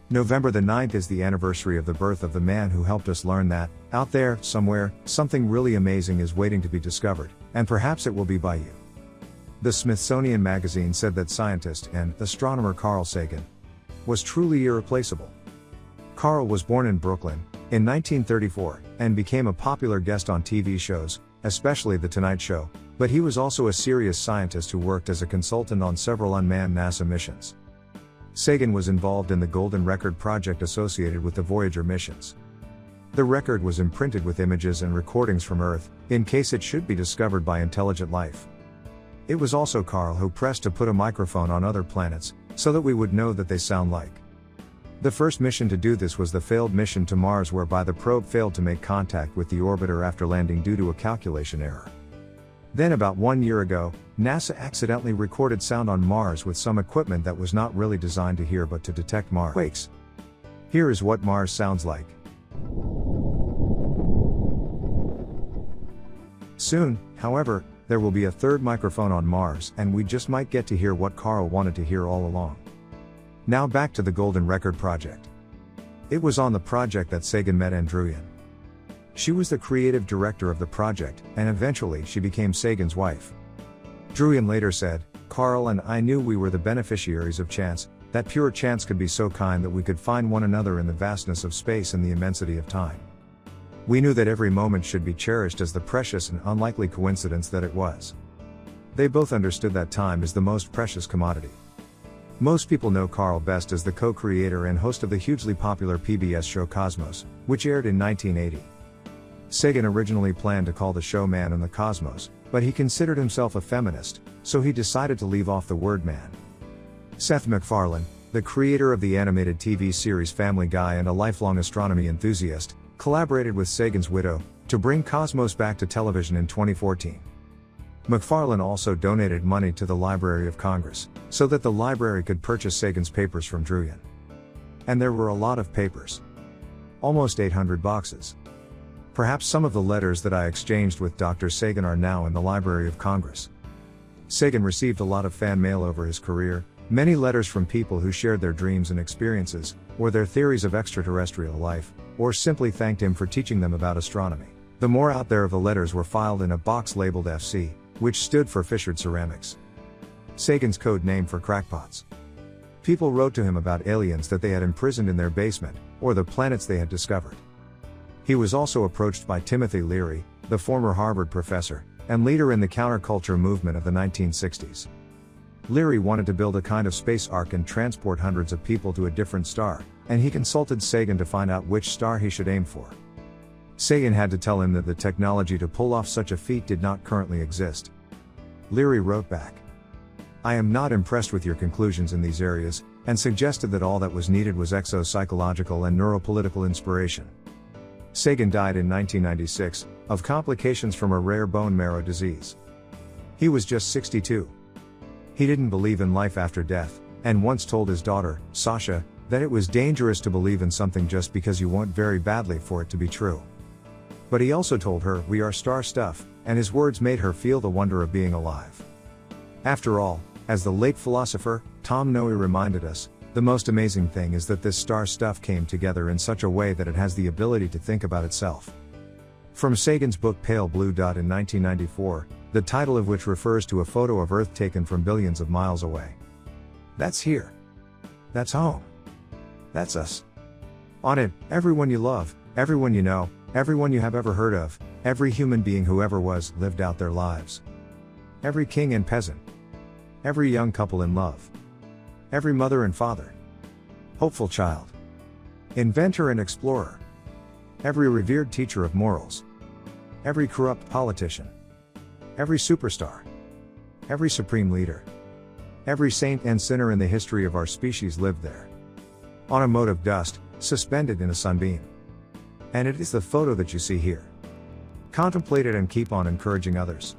November the 9th is the anniversary of the birth of the man who helped us learn that, out there, somewhere, something really amazing is waiting to be discovered, and perhaps it will be by you. The Smithsonian Magazine said that scientist and astronomer Carl Sagan was truly irreplaceable. Carl was born in Brooklyn in 1934 and became a popular guest on TV shows, especially The Tonight Show, but he was also a serious scientist who worked as a consultant on several unmanned NASA missions. Sagan was involved in the Golden Record project associated with the Voyager missions. The record was imprinted with images and recordings from Earth, in case it should be discovered by intelligent life. It was also Carl who pressed to put a microphone on other planets, so that we would know that they sound like. The first mission to do this was the failed mission to Mars, whereby the probe failed to make contact with the orbiter after landing due to a calculation error. Then about 1 year ago, NASA accidentally recorded sound on Mars with some equipment that was not really designed to hear but to detect Mars quakes. Here is what Mars sounds like. Soon, however, there will be a third microphone on Mars, and we just might get to hear what Carl wanted to hear all along. Now back to the Golden Record project. It was on the project that Sagan met Andruyan. She was the creative director of the project, and eventually she became Sagan's wife. Druyan later said, "Carl and I knew we were the beneficiaries of chance, that pure chance could be so kind that we could find one another in the vastness of space and the immensity of time. We knew that every moment should be cherished as the precious and unlikely coincidence that it was." They both understood that time is the most precious commodity. Most people know Carl best as the co-creator and host of the hugely popular PBS show Cosmos, which aired in 1980. Sagan originally planned to call the show Man in the Cosmos, but he considered himself a feminist, so he decided to leave off the word man. Seth MacFarlane, the creator of the animated TV series Family Guy and a lifelong astronomy enthusiast, collaborated with Sagan's widow to bring Cosmos back to television in 2014. MacFarlane also donated money to the Library of Congress, so that the library could purchase Sagan's papers from Druyan. And there were a lot of papers. Almost 800 boxes. Perhaps some of the letters that I exchanged with Dr. Sagan are now in the Library of Congress. Sagan received a lot of fan mail over his career, many letters from people who shared their dreams and experiences, or their theories of extraterrestrial life, or simply thanked him for teaching them about astronomy. The more out there of the letters were filed in a box labeled FC, which stood for fissured ceramics. Sagan's code name for crackpots. People wrote to him about aliens that they had imprisoned in their basement, or the planets they had discovered. He was also approached by Timothy Leary, the former Harvard professor, and leader in the counterculture movement of the 1960s. Leary wanted to build a kind of space ark and transport hundreds of people to a different star, and he consulted Sagan to find out which star he should aim for. Sagan had to tell him that the technology to pull off such a feat did not currently exist. Leary wrote back, "I am not impressed with your conclusions in these areas," and suggested that all that was needed was exopsychological and neuropolitical inspiration. Sagan died in 1996, of complications from a rare bone marrow disease. He was just 62. He didn't believe in life after death, and once told his daughter, Sasha, that it was dangerous to believe in something just because you want very badly for it to be true. But he also told her, "We are star stuff," and his words made her feel the wonder of being alive. After all, as the late philosopher, Tom Noe reminded us, the most amazing thing is that this star stuff came together in such a way that it has the ability to think about itself. From Sagan's book Pale Blue Dot in 1994, the title of which refers to a photo of Earth taken from billions of miles away. That's here. That's home. That's us. On it, everyone you love, everyone you know, everyone you have ever heard of, every human being who ever was, lived out their lives. Every king and peasant. Every young couple in love. Every mother and father. Hopeful child. Inventor and explorer. Every revered teacher of morals. Every corrupt politician. Every superstar. Every supreme leader. Every saint and sinner in the history of our species lived there. On a mote of dust, suspended in a sunbeam. And it is the photo that you see here. Contemplate it and keep on encouraging others.